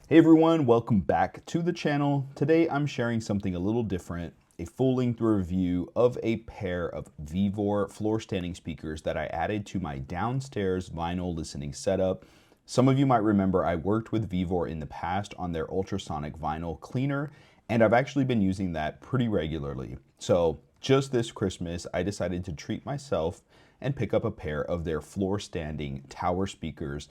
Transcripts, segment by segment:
Hey everyone, welcome back to the channel. Today I'm sharing something a little different, a full-length review of a pair of VEVOR floor standing speakers that I added to my downstairs vinyl listening setup. Some of you might remember I worked with VEVOR in the past on their ultrasonic vinyl cleaner, and I've actually been using that pretty regularly. So just this Christmas, I decided to treat myself and pick up a pair of their floor standing tower speakers.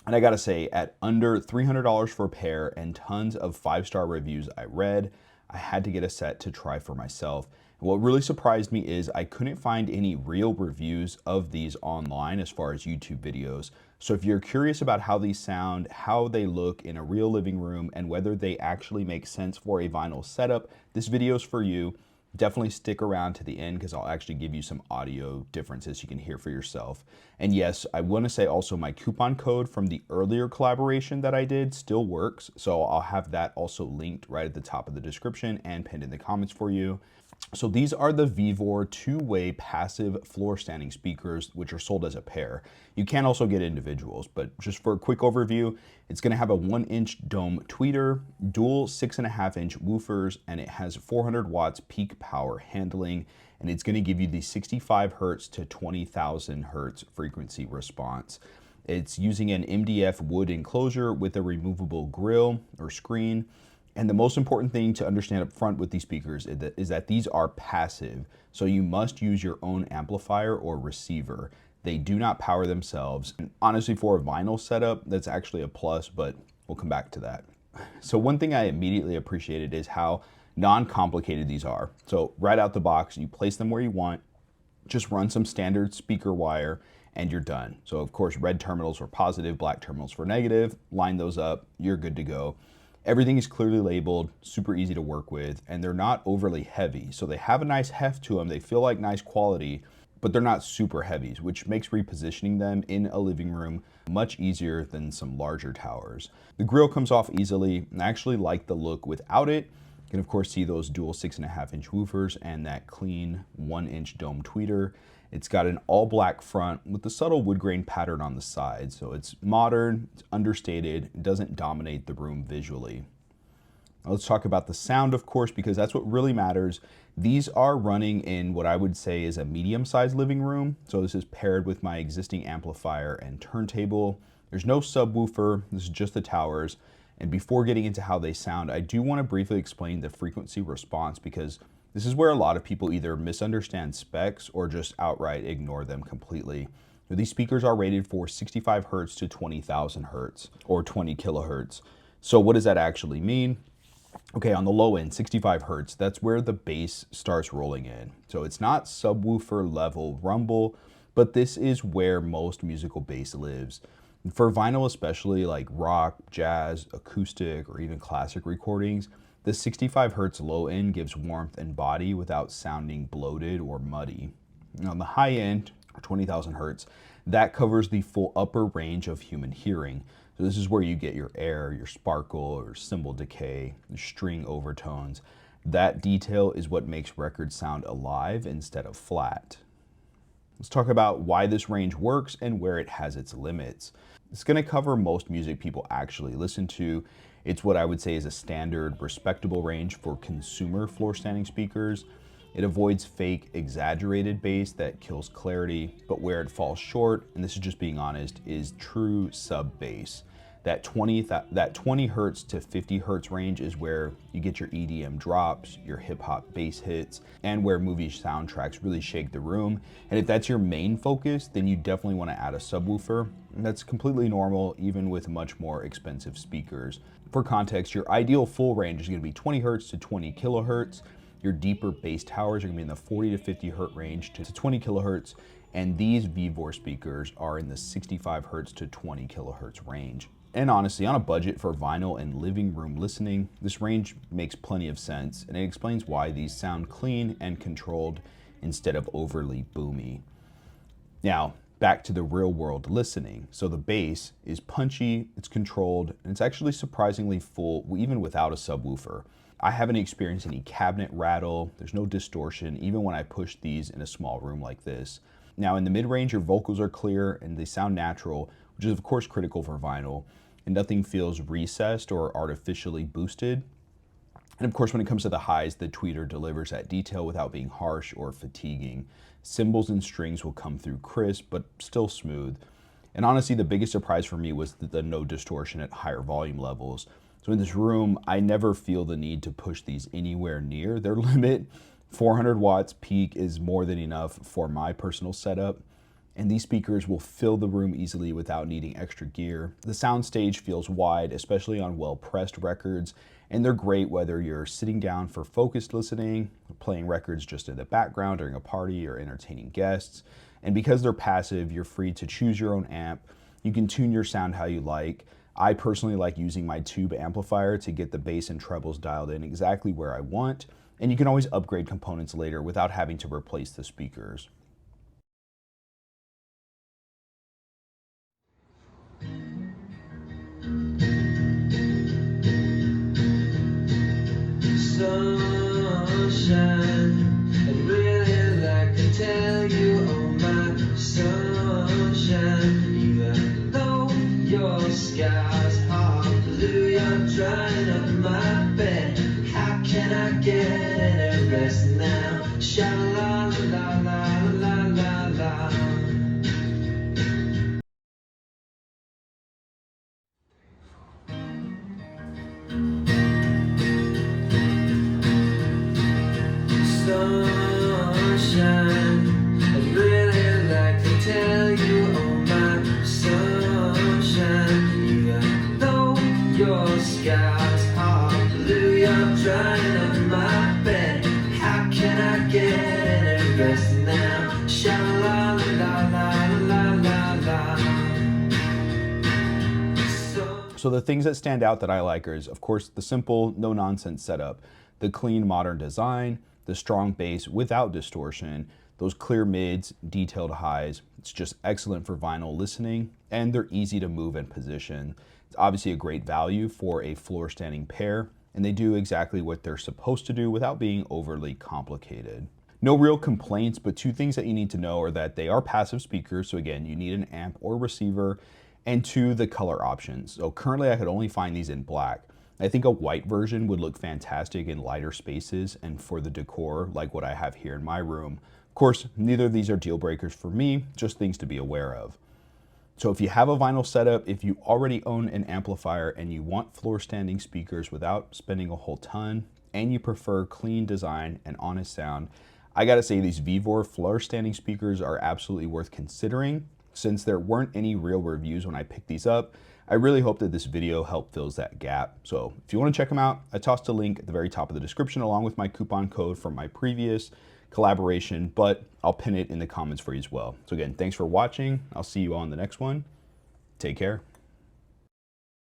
And I gotta say, at under $300 for a pair and tons of 5-star reviews I read, I had to get a set to try for myself. And what really surprised me is I couldn't find any real reviews of these online as far as YouTube videos. So if you're curious about how these sound, how they look in a real living room, and whether they actually make sense for a vinyl setup, this video is for you. Definitely stick around to the end because I'll actually give you some audio differences you can hear for yourself. And yes, I want to say also my coupon code from the earlier collaboration that I did still works. So I'll have that also linked right at the top of the description and pinned in the comments for you. So these are the VEVOR two-way passive floor standing speakers, which are sold as a pair. You can also get individuals, but just for a quick overview, it's going to have a 1-inch dome tweeter, dual 6.5-inch woofers, and it has 400 watts peak power handling, and it's going to give you the 65 hertz to 20,000 hertz frequency response. It's using an MDF wood enclosure with a removable grill or screen. And the most important thing to understand up front with these speakers is that these are passive. So you must use your own amplifier or receiver. They do not power themselves. And honestly, for a vinyl setup, that's actually a plus, but we'll come back to that. So one thing I immediately appreciated is how non-complicated these are. So right out the box, you place them where you want, just run some standard speaker wire, and you're done. So of course, red terminals for positive, black terminals for negative, line those up, you're good to go. Everything is clearly labeled, super easy to work with, and they're not overly heavy. So they have a nice heft to them. They feel like nice quality, but they're not super heavy, which makes repositioning them in a living room much easier than some larger towers. The grill comes off easily, and I actually like the look without it. You can of course see those dual 6.5-inch woofers and that clean 1-inch dome tweeter. It's got an all black front with the subtle wood grain pattern on the side. So it's modern, it's understated, it doesn't dominate the room visually. Now let's talk about the sound, of course, because that's what really matters. These are running in what I would say is a medium-sized living room. So this is paired with my existing amplifier and turntable. There's no subwoofer, this is just the towers. And before getting into how they sound, I do want to briefly explain the frequency response because this is where a lot of people either misunderstand specs or just outright ignore them completely. These speakers are rated for 65 hertz to 20,000 hertz or 20 kilohertz. So what does that actually mean? Okay, on the low end, 65 hertz, that's where the bass starts rolling in. So it's not subwoofer level rumble, but this is where most musical bass lives. For vinyl especially, like rock, jazz, acoustic, or even classic recordings, the 65 hertz low end gives warmth and body without sounding bloated or muddy. And on the high end, 20,000 hertz, that covers the full upper range of human hearing. So this is where you get your air, your sparkle, or cymbal decay, string overtones. That detail is what makes records sound alive instead of flat. Let's talk about why this range works and where it has its limits. It's going to cover most music people actually listen to. It's what I would say is a standard, respectable range for consumer floor standing speakers. It avoids fake, exaggerated bass that kills clarity, but where it falls short, and this is just being honest, is true sub bass. That 20 hertz to 50 hertz range is where you get your EDM drops, your hip hop bass hits, and where movie soundtracks really shake the room. And if that's your main focus, then you definitely want to add a subwoofer. And that's completely normal, even with much more expensive speakers. For context, your ideal full range is going to be 20 hertz to 20 kilohertz. Your deeper bass towers are going to be in the 40 to 50 hertz range to 20 kilohertz. And these VEVOR speakers are in the 65 hertz to 20 kilohertz range. And honestly, on a budget for vinyl and living room listening, this range makes plenty of sense, and it explains why these sound clean and controlled instead of overly boomy. Now, back to the real world listening. So the bass is punchy, it's controlled, and it's actually surprisingly full even without a subwoofer. I haven't experienced any cabinet rattle, there's no distortion, even when I push these in a small room like this. Now in the mid-range, your vocals are clear and they sound natural, which is of course critical for vinyl. and nothing feels recessed or artificially boosted. And of course, when it comes to the highs, the tweeter delivers that detail without being harsh or fatiguing. Cymbals and strings will come through crisp, but still smooth. And honestly, the biggest surprise for me was the no distortion at higher volume levels. So in this room, I never feel the need to push these anywhere near their limit. 400 watts peak is more than enough for my personal setup. And these speakers will fill the room easily without needing extra gear. The soundstage feels wide, especially on well-pressed records, and they're great whether you're sitting down for focused listening, playing records just in the background during a party, or entertaining guests. And because they're passive, you're free to choose your own amp. You can tune your sound how you like. I personally like using my tube amplifier to get the bass and trebles dialed in exactly where I want, and you can always upgrade components later without having to replace the speakers. Sunshine, I'd really like to tell you, oh my sunshine, even though your skies are blue, you're drying up my bed. How can I get any rest now? Sha la la la la la la. Sunshine, I'd really like to tell you, oh my sunshine, even though your skies are blue, you're drying up my bed. How can I get any rest now? Sha la la la la la la. So the things that stand out that I like is, of course, the simple, no-nonsense setup, the clean, modern design, the strong bass without distortion, those clear mids, detailed highs. It's just excellent for vinyl listening, and they're easy to move and position. It's obviously a great value for a floor standing pair, and they do exactly what they're supposed to do without being overly complicated. No real complaints, but two things that you need to know are that they are passive speakers, so again, you need an amp or receiver, and two, the color options. So currently I could only find these in black. I think a white version would look fantastic in lighter spaces and for the decor like what I have here in my room. Of course, neither of these are deal breakers for me, just things to be aware of. So if you have a vinyl setup, if you already own an amplifier and you want floor standing speakers without spending a whole ton, and you prefer clean design and honest sound, I gotta say these VEVOR floor standing speakers are absolutely worth considering. Since there weren't any real reviews when I picked these up, I really hope that this video helped fills that gap. So if you want to check them out, I tossed a link at the very top of the description along with my coupon code from my previous collaboration, but I'll pin it in the comments for you as well. So again, thanks for watching. I'll see you on the next one. Take care.